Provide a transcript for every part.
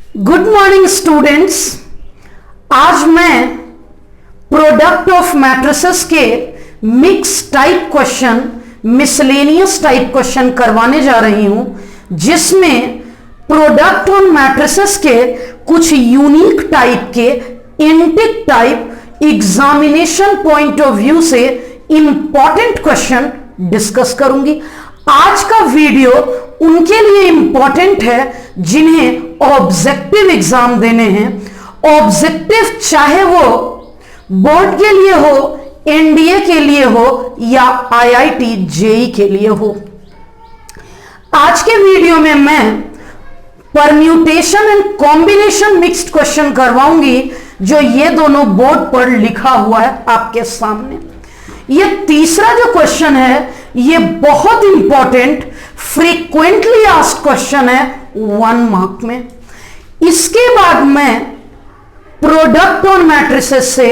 Good morning students. आज मैं product of matrices के mix type question, miscellaneous type question करवाने जा रही हूं, जिसमें प्रोडक्ट ऑन मैट्रिसेस के कुछ यूनिक टाइप के antique type examination point of view से इंपॉर्टेंट क्वेश्चन डिस्कस करूंगी। आज का वीडियो उनके लिए इंपॉर्टेंट है जिन्हें ऑब्जेक्टिव एग्जाम देने हैं। ऑब्जेक्टिव चाहे वो बोर्ड के लिए हो, एनडीए के लिए हो या आईआईटी जेई के लिए हो। आज के वीडियो में मैं permutation and combination mixed question करवाऊंगी, जो ये दोनों बोर्ड पर लिखा हुआ है आपके सामने। ये तीसरा जो क्वेश्चन है ये बहुत इंपॉर्टेंट फ्रीक्वेंटली आस्क्ड क्वेश्चन है 1 मार्क में। इसके बाद मैं प्रोडक्ट ऑन मैट्रिसेस से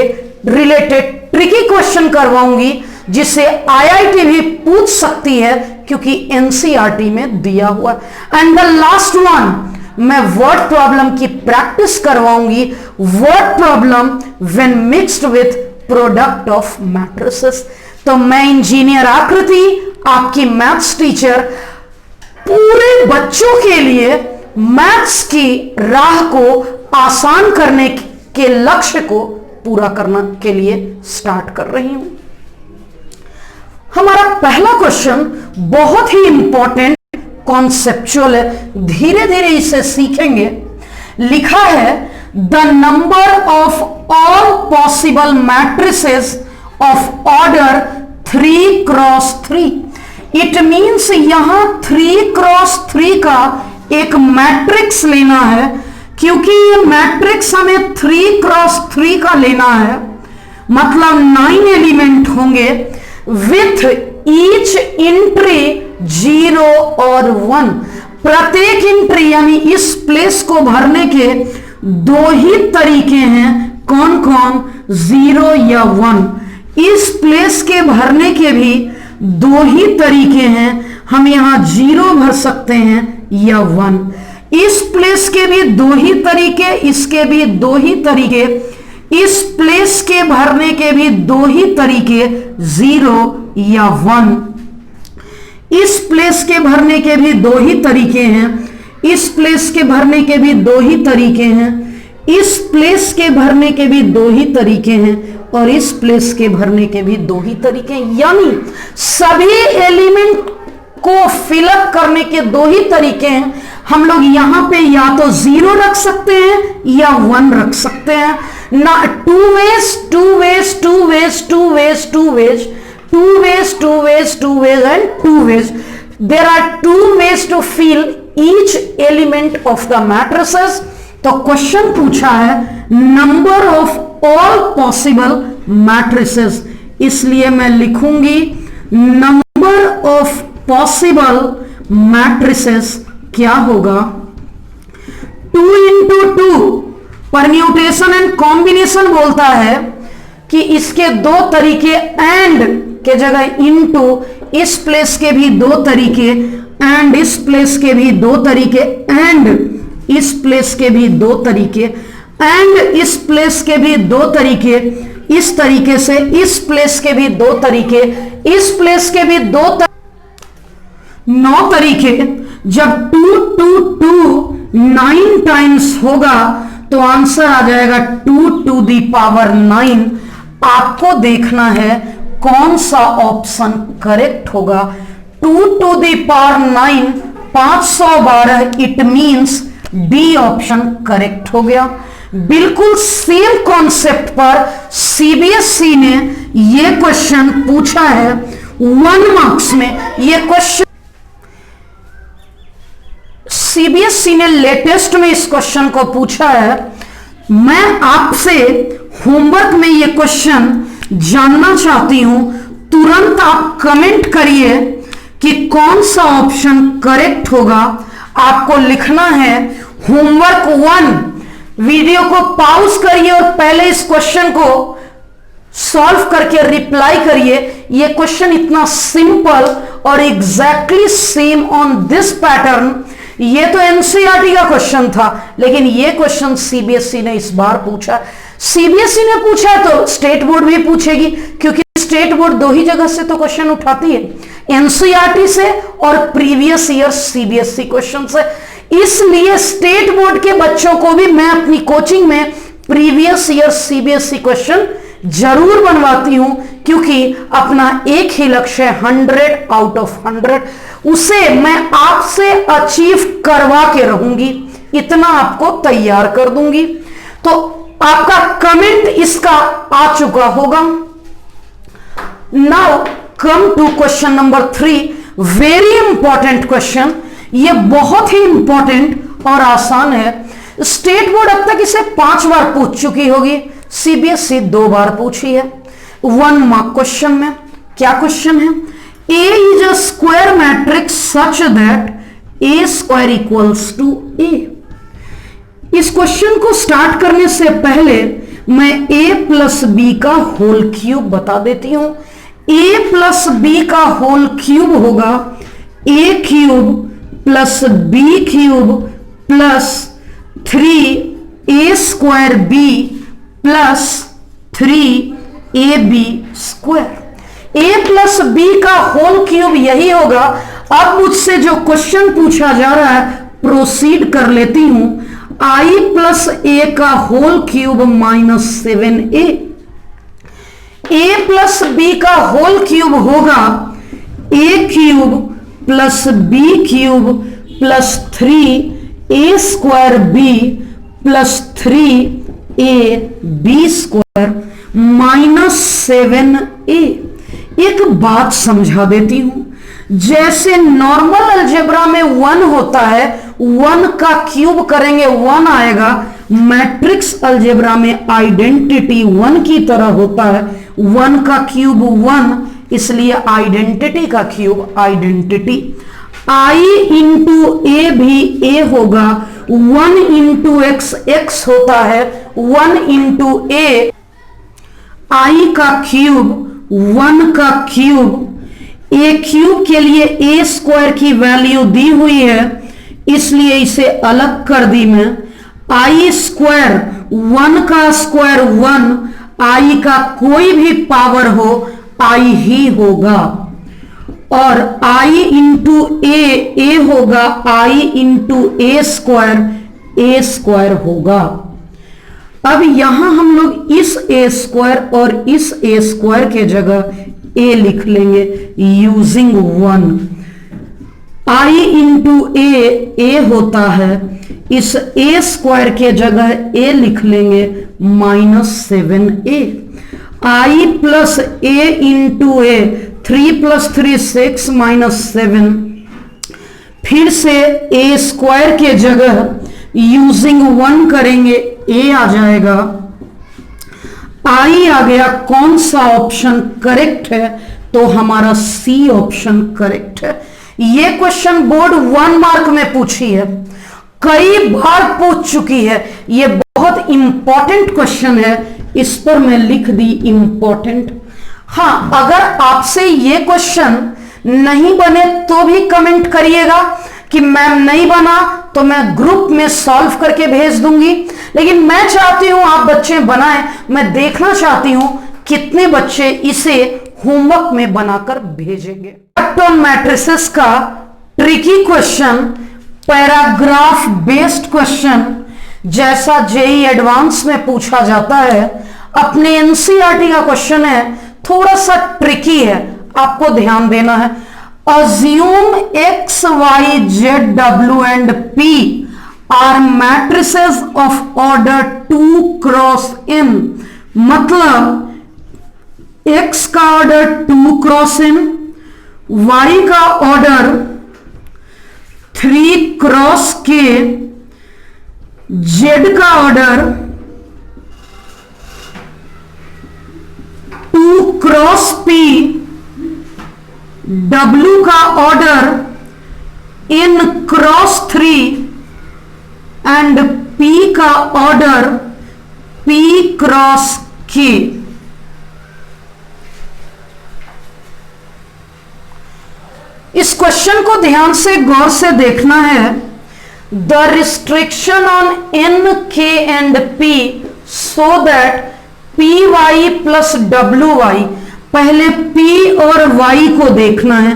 रिलेटेड ट्रिकी क्वेश्चन करवाऊंगी, जिसे आईआईटी भी पूछ सकती है क्योंकि एनसीईआरटी में दिया हुआ है। एंड द लास्ट वन, मैं वर्ड प्रॉब्लम की प्रैक्टिस करवाऊंगी। Word problem when mixed with product of matrices. तो मैं इंजीनियर आकृति, आपकी मैथ्स टीचर, पूरे बच्चों के लिए मैथ्स की राह को आसान करने के लक्ष्य को पूरा करने के लिए स्टार्ट कर रही हूं। हमारा पहला क्वेश्चन बहुत ही इंपॉर्टेंट कॉन्सेप्चुअल है, धीरे धीरे इसे सीखेंगे। लिखा है the number of all possible matrices of order 3 cross 3। It means यहां 3 क्रॉस 3 का एक मैट्रिक्स लेना है, क्योंकि ये मैट्रिक्स हमें 3 क्रॉस 3 का लेना है, मतलब 9 एलिमेंट होंगे विथ ईच एंट्री 0 और 1। प्रत्येक एंट्री यानी इस प्लेस को भरने के दो ही तरीके हैं। कौन कौन? 0 या 1। इस प्लेस के भरने के भी दो ही तरीके हैं। हम यहां 0 भर सकते हैं या 1। इस प्लेस के भी दो ही तरीके, इसके भी दो ही तरीके। इस प्लेस के भरने के भी दो ही तरीके, 0 या 1। इस प्लेस के भरने के भी दो ही तरीके हैं। इस प्लेस के भरने के भी दो ही तरीके हैं। इस प्लेस के भरने के भी दो ही तरीके हैं और इस प्लेस के भरने के भी दो ही तरीके हैं। यानी सभी एलिमेंट को फिलअप करने के दो ही तरीके हैं। हम लोग यहां पे या तो 0 रख सकते हैं या 1 रख सकते हैं ना। Two ways and two ways. There are 2 ways to fill each element of the matrices। तो क्वेश्चन पूछा है number of all possible matrices, इसलिए मैं लिखूंगी नंबर ऑफ पॉसिबल मैट्रिसेस क्या होगा? 2 into 2। परम्यूटेशन एंड कॉम्बिनेशन बोलता है कि इसके दो तरीके, एंड के जगह इनटू, इस प्लेस के भी दो तरीके, एंड इस प्लेस के भी दो तरीके, एंड इस प्लेस के भी दो तरीके, एंड इस प्लेस के भी दो तरीके, इस तरीके से इस प्लेस के भी दो तरीके, इस प्लेस के भी 9 तरीके। जब 2 2 2 9 टाइम्स होगा तो आंसर आ जाएगा 2 to the power 9। आपको देखना है कौन सा ऑप्शन करेक्ट होगा। 2 to the power 9 512, it means D option correct हो गया। बिल्कुल सेम कॉन्सेप्ट पर सीबीएसई ने यह क्वेश्चन पूछा है 1 मार्क्स में। यह क्वेश्चन सीबीएसई ने लेटेस्ट में इस क्वेश्चन को पूछा है। मैं आपसे होमवर्क में यह क्वेश्चन जानना चाहती हूं। तुरंत आप कमेंट करिए कि कौन सा ऑप्शन करेक्ट होगा। आपको लिखना है होमवर्क 1। वीडियो को पॉज करिए और पहले इस क्वेश्चन को सॉल्व करके रिप्लाई करिए। यह क्वेश्चन इतना सिंपल और exactly same on this pattern ये तो एनसीईआरटी का क्वेश्चन था, लेकिन ये क्वेश्चन सीबीएसई ने इस बार पूछा। सीबीएसई ने पूछा तो स्टेट बोर्ड भी पूछेगी, क्योंकि स्टेट बोर्ड दो ही जगह से तो क्वेश्चन उठाती है, एनसीईआरटी से और प्रीवियस ईयर सीबीएसई क्वेश्चन से। इसलिए स्टेट बोर्ड के बच्चों को भी मैं अपनी कोचिंग में प्रीवियस ईयर सीबीएसई क्वेश्चन जरूर बनवाती हूं, क्योंकि अपना एक ही लक्ष्य है 100 आउट ऑफ 100, उसे मैं आपसे अचीव करवा के रहूंगी, इतना आपको तैयार कर दूंगी। तो आपका कमेंट इसका आ चुका होगा। Now come to question number 3, very important question. ये बहुत ही इंपॉर्टेंट और आसान है। स्टेट बोर्ड अब तक इसे 5 बार पूछ चुकी होगी, सीबीएसई 2 बार पूछी है। 1 मार्क क्वेश्चन में क्या क्वेश्चन है? A is a square matrix such that A square equals to A। इस क्वेश्चन को स्टार्ट करने से पहले मैं A प्लस बी का होल क्यूब बता देती हूं। A प्लस बी का होल क्यूब होगा A cube plus B cube plus 3A square B plus 3AB square. A plus B का होल क्यूब यही होगा। अब मुझसे जो क्वेश्चन पूछा जा रहा है, प्रोसीड कर लेती हूं। I प्लस ए का whole cube minus 7A। A plus B का होल क्यूब होगा A cube plus B cube plus 3A square B plus 3AB square minus 7A। एक बात समझा देती हूं, जैसे नॉर्मल अलजेब्रा में 1 होता है, 1 का क्यूब करेंगे 1 आएगा। मैट्रिक्स अलजेब्रा में आइडेंटिटी 1 की तरह होता है, 1 का क्यूब 1, इसलिए आइडेंटिटी का क्यूब आइडेंटिटी। I इंटू ए भी A होगा, 1 इंटू एक्स एक्स होता है, 1 इंटू ए। I का क्यूब 1 का क्यूब, A क्यूब के लिए A स्क्वायर की वैल्यू दी हुई है, इसलिए इसे अलग कर दी मैं। I स्क्वायर 1 का स्क्वायर 1, I का कोई भी पावर हो I ही होगा, और I इंटू ए होगा, I इंटू A स्क्वायर होगा। अब यहां हम लोग इस A स्क्वायर और इस A स्क्वायर के जगह A लिख लेंगे यूजिंग 1। I इंटू ए होता है, इस A स्क्वायर के जगह A लिख लेंगे minus 7A। I plus A into A, 3 plus 3 6 minus 7। फिर से A स्क्वायर के जगह यूजिंग 1 करेंगे, A आ जाएगा। I आ गया। कौन सा ऑप्शन करेक्ट है? तो हमारा C ऑप्शन करेक्ट है। ये क्वेश्चन बोर्ड 1 मार्क में पूछी है, कई बार पूछ चुकी है। ये बहुत इंपॉर्टेंट क्वेश्चन है, इस पर मैं लिख दी इंपॉर्टेंट। हाँ, अगर आपसे ये क्वेश्चन नहीं बने तो भी कमेंट करिएगा कि मैम नहीं बना, तो मैं ग्रुप में सॉल्व करके भेज दूंगी। लेकिन मैं चाहती हूं आप बच्चे बनाएं, मैं देखना चाहती हूं कितने बच्चे इसे होमवर्क में बनाकर भेजेंगे। पैटर्न मैट्रिसेस का tricky question, paragraph based question, जैसा जेई एडवांस में पूछा जाता है, अपने एनसीईआरटी का क्वेश्चन है, थोड़ा सा ट्रिकी है, आपको ध्यान देना है। Assume X, Y, Z, W and P are matrices of order 2 cross n। मतलब X का ऑर्डर 2 cross n, Y का ऑर्डर 3 cross k, Z का ऑर्डर 2 cross P, W का order n cross 3 and P का order P cross K। इस question को ध्यान से गौर से देखना है। The restriction on n, k and p so that P Y plus W Y, पहले p और y को देखना है,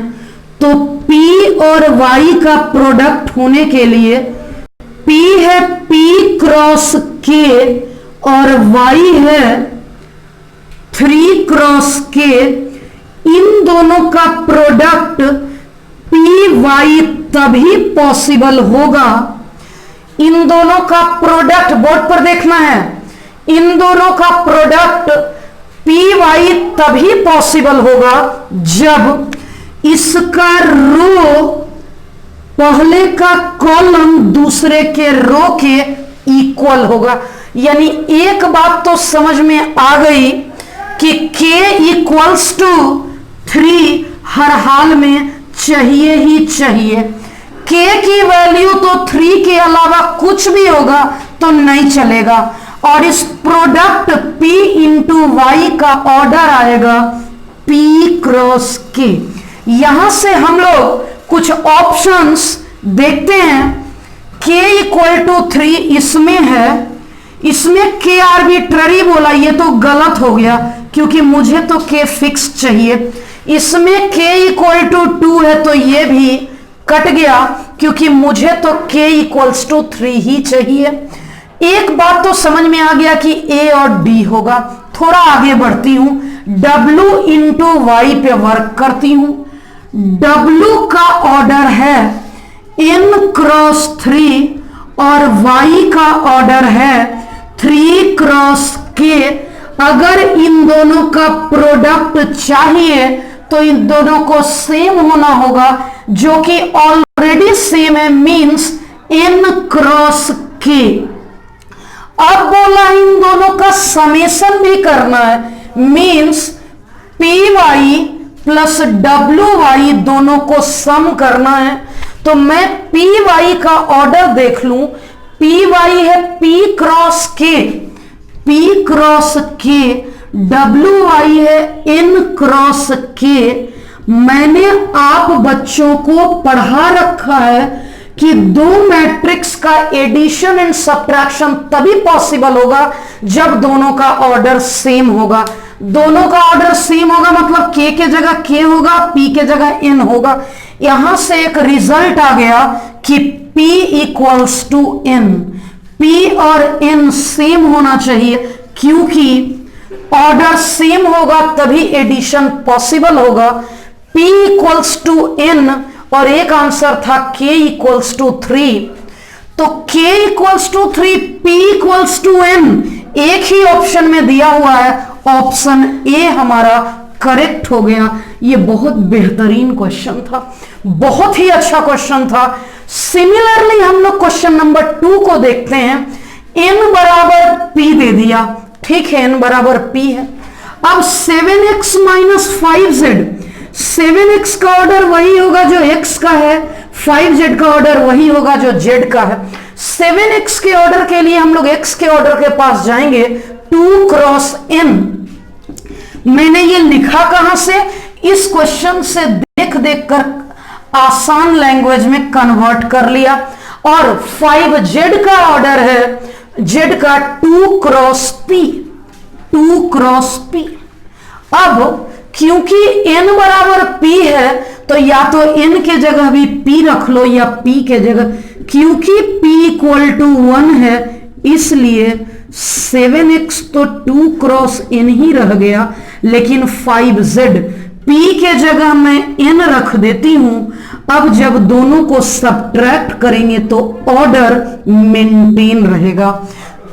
तो p और y का प्रोडक्ट होने के लिए p है p क्रॉस k और y है 3 क्रॉस k, इन दोनों का प्रोडक्ट पी वाई तभी पॉसिबल होगा, इन दोनों का प्रोडक्ट बोर्ड पर देखना है, इन दोनों का प्रोडक्ट पी वाई तभी पॉसिबल होगा जब इसका रो पहले का कॉलम दूसरे के रो के इक्वल होगा। यानी एक बात तो समझ में आ गई कि k इक्वल्स टू 3 हर हाल में चाहिए ही चाहिए। k की वैल्यू तो 3 के अलावा कुछ भी होगा तो नहीं चलेगा, और इस प्रोडक्ट p इंटू वाई का ऑर्डर आएगा p क्रॉस k। यहां से हम लोग कुछ ऑप्शंस देखते हैं। k इक्वल टू 3 इसमें है, इसमें k आर्बिट्ररी बोला, ये तो गलत हो गया क्योंकि मुझे तो k फिक्स चाहिए। इसमें k इक्वल टू 2 है तो ये भी कट गया क्योंकि मुझे तो k इक्वल्स टू 3 ही चाहिए। एक बात तो समझ में आ गया कि a और d होगा। थोड़ा आगे बढ़ती हूं, w इंटू वाई पे वर्क करती हूं। w का ऑर्डर है n क्रॉस 3 और y का ऑर्डर है 3 क्रॉस k। अगर इन दोनों का प्रोडक्ट चाहिए तो इन दोनों को सेम होना होगा, जो कि ऑलरेडी सेम है, मींस n क्रॉस k। अब बोला इन दोनों का समेशन भी करना है, means P Y plus W Y दोनों को सम करना है। तो मैं पी वाई का ऑर्डर देख लूं, पी वाई है p cross k, p cross k, W Y है n क्रॉस k। मैंने आप बच्चों को पढ़ा रखा है कि दो मैट्रिक्स का एडिशन एंड सब्ट्रैक्शन तभी पॉसिबल होगा जब दोनों का ऑर्डर सेम होगा। दोनों का ऑर्डर सेम होगा मतलब k के जगह k होगा, p के जगह n होगा। यहां से एक रिजल्ट आ गया कि p equals to n, p और n सेम होना चाहिए, क्योंकि ऑर्डर सेम होगा तभी एडिशन पॉसिबल होगा। p इक्वल्स टू n और एक आंसर था k इक्वल्स टू 3, तो k equals to 3, p equals to n एक ही ऑप्शन में दिया हुआ है, ऑप्शन ए हमारा करेक्ट हो गया। ये बहुत बेहतरीन क्वेश्चन था, बहुत ही अच्छा क्वेश्चन था। सिमिलरली हम लोग क्वेश्चन नंबर 2 को देखते हैं। n बराबर p दे दिया, ठीक है, n बराबर p है। अब 7x माइनस 5z, 7x का ऑर्डर वही होगा जो x का है, 5z का ऑर्डर वही होगा जो z का है। 7x के ऑर्डर के लिए हम लोग x के ऑर्डर के पास जाएंगे, 2 क्रॉस n। मैंने ये लिखा कहां से, इस क्वेश्चन से देख देख कर आसान लैंग्वेज में कन्वर्ट कर लिया। और 5z का ऑर्डर है, z का 2 क्रॉस p, 2 क्रॉस p। अब क्योंकि n बराबर p है तो या तो n के जगह भी p रख लो या p के जगह, क्योंकि p इक्वल टू 1 है इसलिए 7x तो 2 क्रॉस n ही रह गया, लेकिन 5z p के जगह मैं n रख देती हूं। अब जब दोनों को सब्ट्रैक्ट करेंगे तो ऑर्डर मेंटेन रहेगा।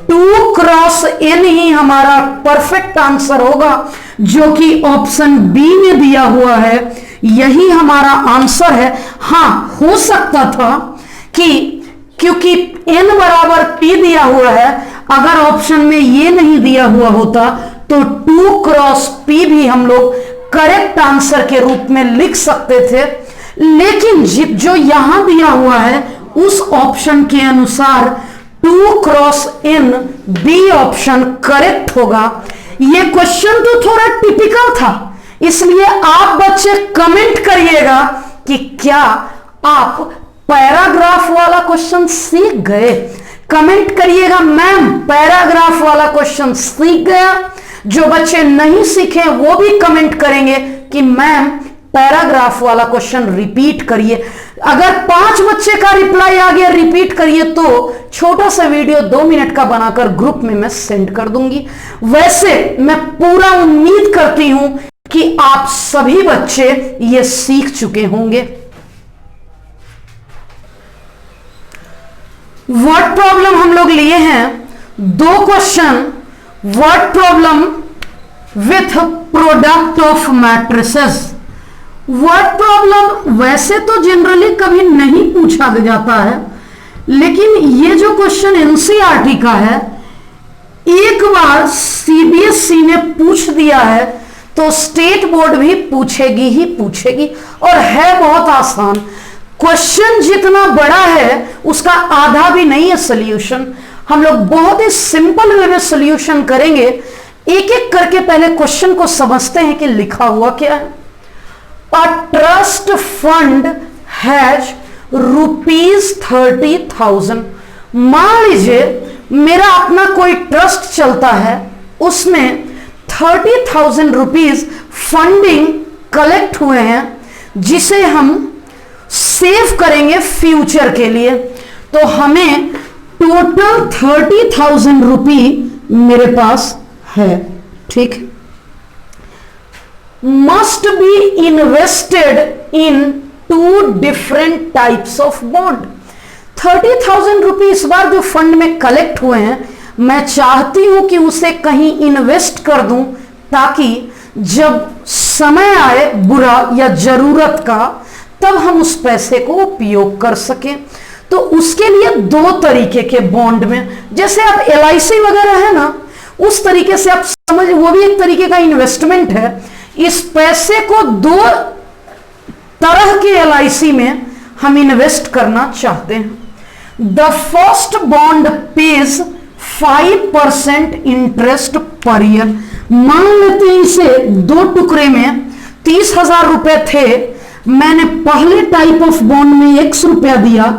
2 क्रॉस n ही हमारा परफेक्ट आंसर होगा, जो कि ऑप्शन बी में दिया हुआ है, यही हमारा आंसर है। हां, हो सकता था कि क्योंकि n बराबर p दिया हुआ है, अगर ऑप्शन में ये नहीं दिया हुआ होता तो 2 क्रॉस p भी हम लोग करेक्ट आंसर के रूप में लिख सकते थे। लेकिन जो यहां दिया हुआ है उस ऑप्शन के अनुसार 2 cross n B option correct होगा। ये क्वेश्चन तो थोड़ा टिपिकल था, इसलिए आप बच्चे कमेंट करिएगा कि क्या आप पैराग्राफ वाला क्वेश्चन सीख गए? कमेंट करिएगा मैम पैराग्राफ वाला क्वेश्चन सीख गया। जो बच्चे नहीं सीखे वो भी कमेंट करेंगे कि मैम पैराग्राफ वाला क्वेश्चन रिपीट करिए। अगर 5 बच्चे का रिप्लाई आ गया रिपीट करिए तो छोटा सा वीडियो 2 मिनट का बनाकर ग्रुप में मैं सेंड कर दूंगी। वैसे मैं पूरा उम्मीद करती हूं कि आप सभी बच्चे ये सीख चुके होंगे। वर्ड प्रॉब्लम हम लोग लिए हैं 2 question, word problem with product of matrices. Word problem वैसे तो जनरली कभी नहीं पूछा जाता है, लेकिन ये जो क्वेश्चन एनसीईआरटी का है, एक बार सीबीएसई ने पूछ दिया है तो स्टेट बोर्ड भी पूछेगी ही पूछेगी। और है बहुत आसान, क्वेश्चन जितना बड़ा है उसका आधा भी नहीं है सोल्यूशन। हम लोग बहुत ही सिंपल वे में सोल्यूशन करेंगे। एक एक करके पहले क्वेश्चन को समझते हैं कि लिखा हुआ क्या है। A trust fund has ₹30,000। मान लीजिए मेरा अपना कोई ट्रस्ट चलता है, उसमें 30,000 रुपीज फंडिंग कलेक्ट हुए हैं जिसे हम सेव करेंगे फ्यूचर के लिए। तो हमें टोटल 30,000 रुपी मेरे पास है, ठीक। must be invested in 2 different types of bond। 30,000 रुपये इस बार जो फंड में कलेक्ट हुए हैं, मैं चाहती हूं कि उसे कहीं इन्वेस्ट कर दूं ताकि जब समय आए बुरा या जरूरत का तब हम उस पैसे को उपयोग कर सकें। तो उसके लिए 2 तरीके के बॉन्ड में, जैसे आप LIC वगैरह है ना, उस तरीके से आप समझ, वो भी एक तरीके का इन्वेस्टमेंट है। इस पैसे को 2 तरह के LIC में हम इन्वेस्ट करना चाहते हैं। The first bond page 5% interest per year. मान लेते हैं इसे 2 टुकड़े में 30,000 रुपए थे, मैंने पहले टाइप ऑफ बॉन्ड में X रुपया दिया,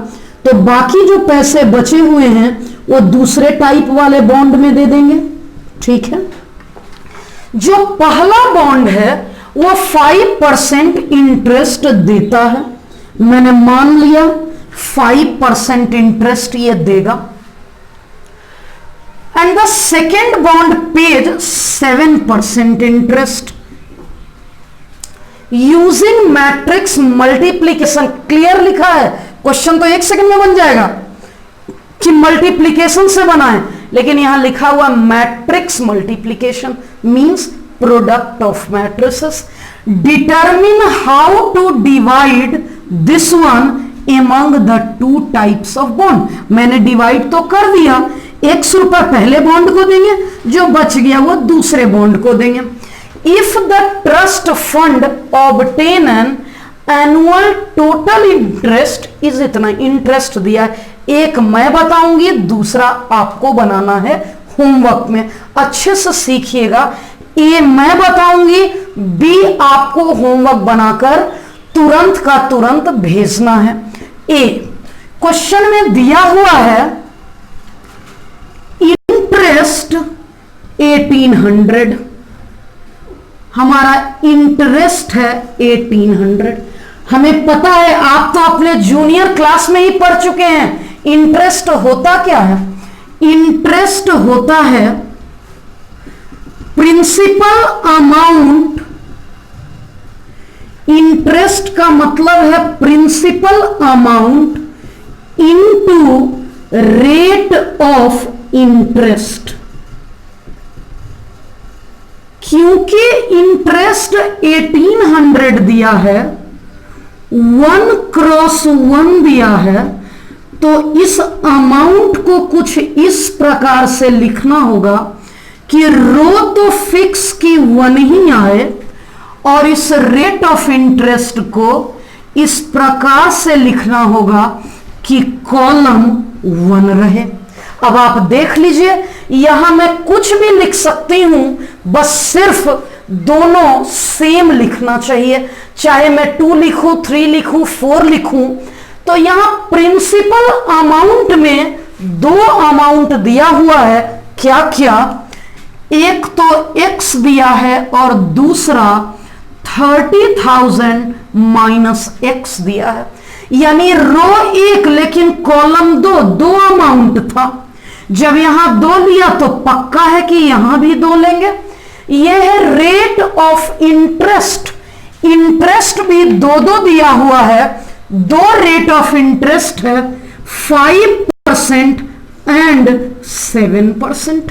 तो बाकी जो पैसे बचे हुए हैं वो दूसरे टाइप वाले बॉन्ड में दे देंगे, ठीक है। जो पहला बॉन्ड है वो 5% इंटरेस्ट देता है, मैंने मान लिया 5% इंटरेस्ट ये देगा। And the second bond page 7% interest using matrix multiplication. Clear लिखा है, क्वेश्चन तो 1 सेकंड में बन जाएगा कि मल्टीप्लीकेशन से बनाए, लेकिन यहां लिखा हुआ matrix multiplication means product of matrices. Determine how to divide this one among the 2 types of bond. मैंने डिवाइड तो कर दिया, X रुपए पहले बॉन्ड को देंगे, जो बच गया वो दूसरे बॉन्ड को देंगे। If the trust fund obtain an annual total interest is इतना, इंटरेस्ट दिया है, एक मैं बताऊंगी, दूसरा आपको बनाना है होमवर्क में। अच्छे से सीखिएगा, ए मैं बताऊंगी, बी आपको होमवर्क बनाकर तुरंत का तुरंत भेजना है। ए क्वेश्चन में दिया हुआ है इंटरेस्ट 1800, हमारा इंटरेस्ट है 1800। हमें पता है, आप तो अपने जूनियर क्लास में ही पढ़ चुके हैं, इंटरेस्ट होता क्या है। इंटरेस्ट होता है प्रिंसिपल अमाउंट। इंटरेस्ट का मतलब है principal amount into rate of interest. क्योंकि इंटरेस्ट 1800 दिया है, 1x1 दिया है, तो इस अमाउंट को कुछ इस प्रकार से लिखना होगा कि रो तो फिक्स की 1 ही आए और इस रेट ऑफ इंटरेस्ट को इस प्रकार से लिखना होगा कि कॉलम 1 रहे। अब आप देख लीजिए, यहां मैं कुछ भी लिख सकती हूं, बस सिर्फ दोनों सेम लिखना चाहिए। चाहे मैं 2 लिखूं, 3 लिखूं, 4 लिखूं, तो तो यहां प्रिंसिपल अमाउंट में दो अमाउंट दिया हुआ है, क्या क्या, एक तो x दिया है और दूसरा 30,000 माइनस x दिया है। यानी रो एक लेकिन कॉलम दो अमाउंट था। जब यहां दो लिया तो पक्का है कि यहां भी दो लेंगे। यह है रेट ऑफ इंटरेस्ट, इंटरेस्ट भी दो दिया हुआ है, दो रेट ऑफ इंटरेस्ट है, 5% एंड 7%।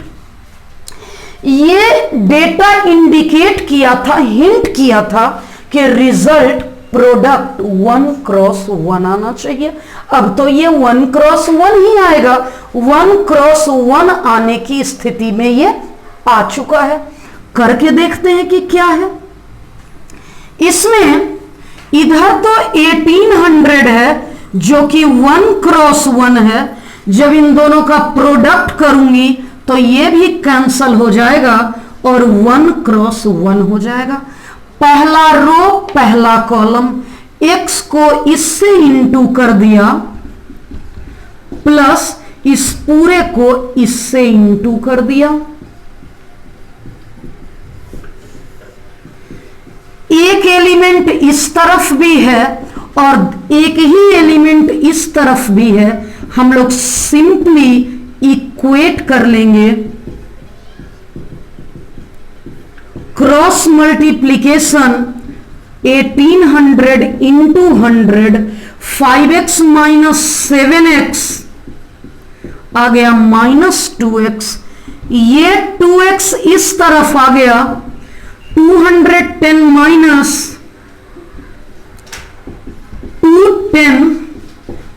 ये डेटा इंडिकेट किया था, हिंट किया था कि रिजल्ट प्रोडक्ट 1x1 आना चाहिए। अब तो ये 1x1 ही आएगा, 1x1 आने की स्थिति में ये आ चुका है। करके देखते हैं कि क्या है इसमें। इधर तो 1800 है जो कि 1x1 है। जब इन दोनों का प्रोडक्ट करूंगी तो ये भी कैंसल हो जाएगा और 1x1 हो जाएगा। पहला रो पहला कॉलम, x को इससे इंटू कर दिया प्लस इस पूरे को इससे इंटू कर दिया। एक एलिमेंट इस तरफ भी है और एक ही एलिमेंट इस तरफ भी है। हम लोग सिंपली इक्वेट कर लेंगे, cross multiplication 1800 into 100, 5x minus 7x आ गया माइनस 2x। ये 2x इस तरफ आ गया, 210 माइनस 210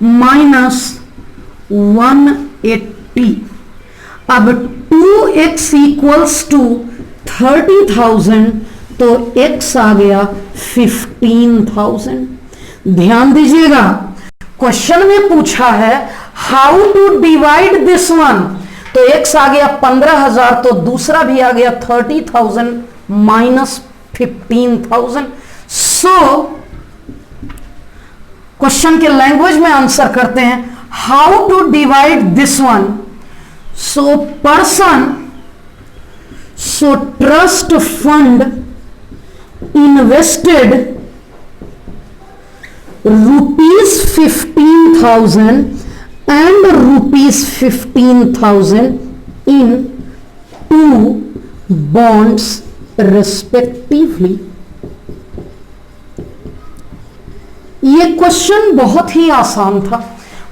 माइनस 180। अब 2x इक्वल्स टू 30,000 तो x आ गया 15,000। ध्यान दीजिएगा, क्वेश्चन में पूछा है how to divide this one, तो x आ गया 15,000 तो दूसरा भी आ गया 30,000 माइनस 15,000। सो क्वेश्चन के लैंग्वेज में आंसर करते हैं, how to divide this one. So person, so trust fund invested ₹15,000 and ₹15,000 in 2 bonds respectively। ये क्वेश्चन बहुत ही आसान था,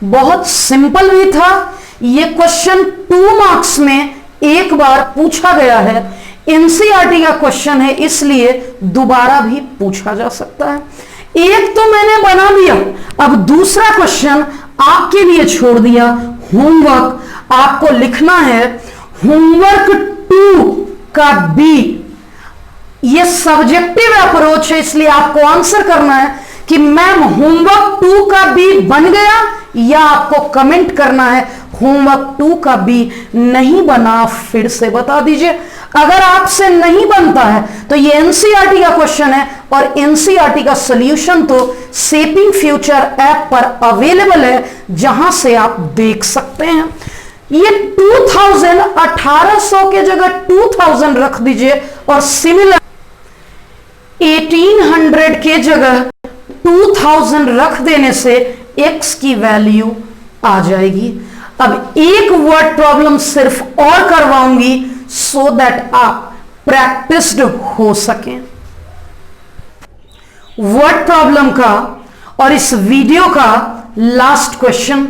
बहुत सिंपल भी था। ये क्वेश्चन 2 मार्क्स में एक बार पूछा गया है, एनसीईआरटी का क्वेश्चन है इसलिए दोबारा भी पूछा जा सकता है। एक तो मैंने बना दिया, अब दूसरा क्वेश्चन आपके लिए छोड़ दिया। होमवर्क आपको लिखना है, होमवर्क 2 का बी। ये सब्जेक्टिव अप्रोच है इसलिए आपको आंसर करना है कि मैम होमवर्क 2 का बी बन गया, या आपको कमेंट करना है होमवर्क 2 का बी नहीं बना, फिर से बता दीजिए। अगर आपसे नहीं बनता है तो ये एनसीईआरटी का क्वेश्चन है और एनसीईआरटी का सॉल्यूशन तो शेपिंग फ्यूचर ऐप पर अवेलेबल है, जहां से आप देख सकते हैं। ये 2000 1800 के जगह 2000 रख दीजिए और सिमिलर 1800 के जगह 2000 रख देने से x की वैल्यू आ जाएगी। अब एक वर्ड प्रॉब्लम सिर्फ और करवाऊंगी सो दैट आप प्रैक्टिस्ड हो सकें। वर्ड प्रॉब्लम का और इस वीडियो का last question,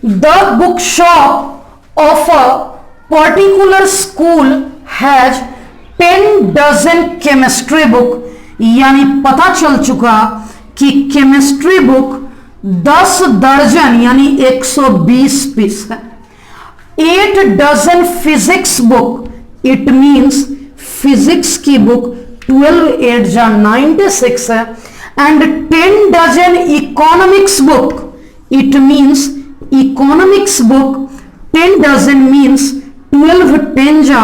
the book shop of a particular school has 10 dozen chemistry book. यानी पता चल चुका कि केमिस्ट्री बुक 10 दर्जन यानी 120 पीस है। 8 dozen physics book, it means physics की बुक 12 8 जा 96 है। And 10 dozen economics book, it means economics book 10 dozen means 12 10 जा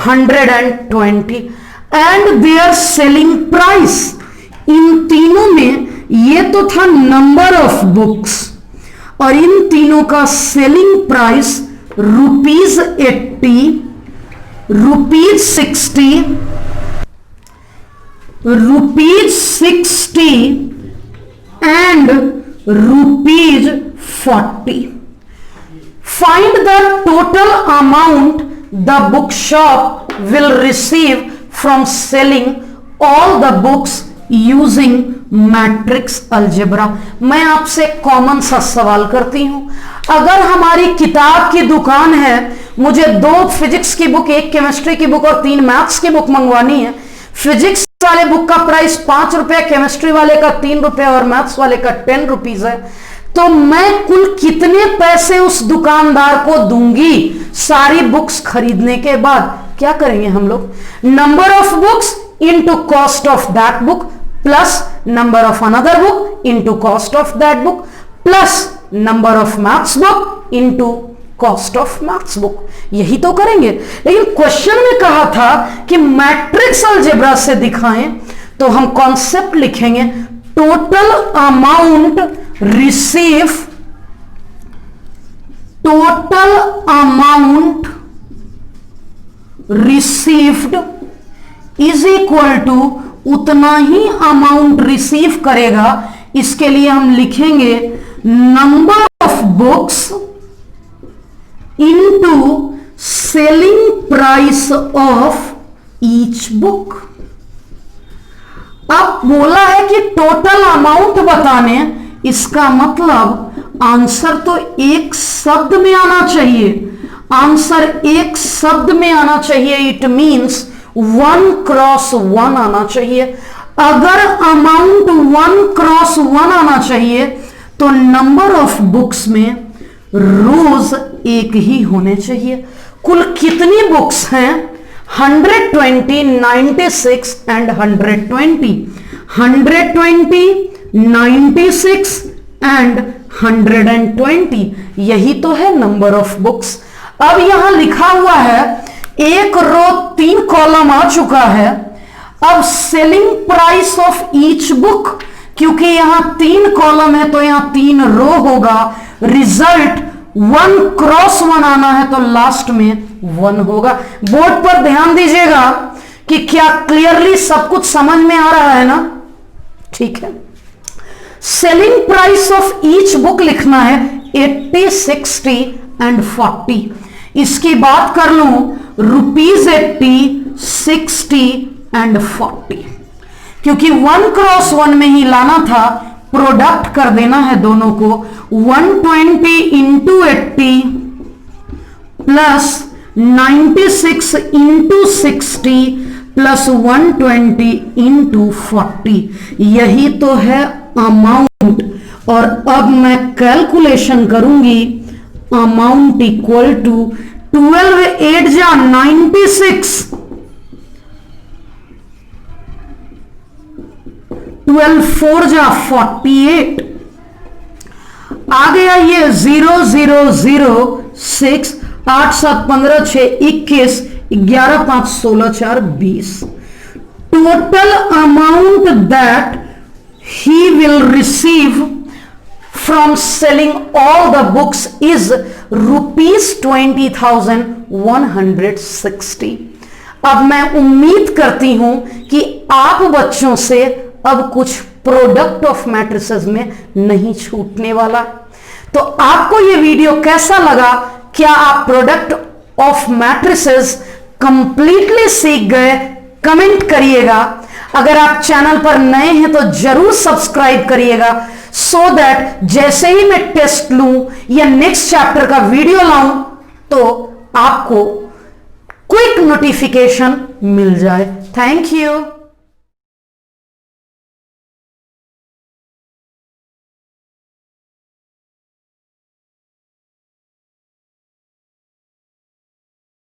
120। एंड देयर सेलिंग प्राइस, इन तीनों में ये तो था नंबर ऑफ बुक्स, और इन तीनों का selling price ₹80, ₹60, ₹60 and ₹40. Find the total amount the bookshop will receive from selling all the books using matrix algebra. मैं आपसे कॉमन सा सवाल करती हूं, अगर हमारी किताब की दुकान है, मुझे 2 फिजिक्स की बुक, 1 केमिस्ट्री की बुक और 3 मैथ्स की बुक मंगवानी है। फिजिक्स वाले बुक का प्राइस ₹5, केमिस्ट्री वाले का ₹3 और मैथ्स वाले का ₹10 है, तो मैं कुल कितने पैसे उस दुकानदार को दूंगी सारी बुक्स खरीदने के बाद? क्या करेंगे हम लोग? Number of books into cost of that book plus number of another book into cost of that book plus number of maths book into cost of maths book, यही तो करेंगे। लेकिन क्वेश्चन में कहा था कि मैट्रिक्स अलजेब्रा से दिखाएं, तो हम कॉन्सेप्ट लिखेंगे total amount receive, total amount received is equal to उतना ही अमाउंट रिसीव करेगा, इसके लिए हम लिखेंगे number of books into selling price of each book. अब बोला है कि टोटल अमाउंट बताने, इसका मतलब आंसर तो एक शब्द में आना चाहिए, आंसर एक शब्द में आना चाहिए, इट मींस 1x1 आना चाहिए। अगर अमाउंट 1x1 आना चाहिए तो नंबर ऑफ बुक्स में रोज एक ही होने चाहिए। कुल कितनी बुक्स हैं? 120, 96 एंड 120, 120, 96 एंड 120, यही तो है नंबर ऑफ बुक्स। अब यहां लिखा हुआ है 1 रो 3 कॉलम आ चुका है। अब selling price of each book, क्योंकि यहां 3 कॉलम है तो यहां 3 रो होगा, रिजल्ट 1x1 आना है तो लास्ट में 1 होगा। बोर्ड पर ध्यान दीजिएगा कि क्या क्लियरली सब कुछ समझ में आ रहा है ना? ठीक है। Selling price of each book लिखना है 80, 60 एंड 40। इसकी बात कर लूं ₹80, 60 एंड 40, क्योंकि 1x1 में ही लाना था, प्रोडक्ट कर देना है दोनों को। 120 into 80 plus 96 into 60 plus 120 into 40, यही तो है अमाउंट। और अब मैं कैलकुलेशन करूंगी, अमाउंट इक्वल टू 12 8 जा 96, 12 4 जा 48, आ गया ये 0 0 0 6, 8 7 15 6 21, 11 5 16 4 20। Total amount that he will receive from selling all the books is ₹20,160। अब मैं उम्मीद करती हूं कि आप बच्चों से अब कुछ प्रोडक्ट ऑफ मैट्रिसेस में नहीं छूटने वाला। तो आपको यह वीडियो कैसा लगा? क्या आप प्रोडक्ट ऑफ मैट्रिसेस कंप्लीटली सीख गए? कमेंट करिएगा। अगर आप चैनल पर नए हैं तो जरूर सब्सक्राइब करिएगा, सो दैट जैसे ही मैं टेस्ट लूं या नेक्स्ट चैप्टर का वीडियो लाऊं तो आपको क्विक नोटिफिकेशन मिल जाए। Thank you.